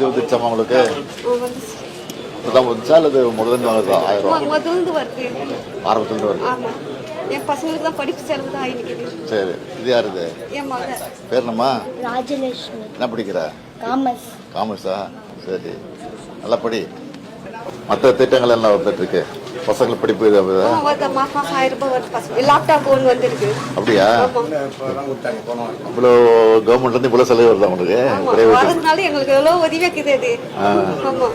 நிதி வந்துச்சாமா உங்களுக்கு? வந்துச்சு. இப்பதான் வந்துச்சா அல்லது முதல்ல வாங்குறதா? 1000 ரூபா முதல்ந்து வருது. ஆரம்பத்துல வருது. ஆமா, என் பசங்களுக்கு தான் படிப்பு செலவு தான் ஆயிடுக்குது. சரி, இது யாருது? என் மக பேர் என்னம்மா? ராஜலட்சுமி. என்ன படிக்கிற? காமர்ஸ். காமர்ஸா? சரி, நல்லா படி. மற்ற திட்டங்கள் எல்லாம் வந்துட்டு இருக்கு பசங்களுக்கு படிப்பு இது அப்படிதா? வருது, மாசம் 1000 ரூபாய் வருது பசங்க. லேப்டாப் ஒன்று வந்துருக்கு. அப்படியா? ஆமா. இவ்வளோ கவர்மெண்ட்ல இருந்து இவ்வளோ செலவு வருதா உங்களுக்கு? ஆமா, வரதுனால எங்களுக்கு எவ்வளோ உதவி இருக்குது அது. ஆமா.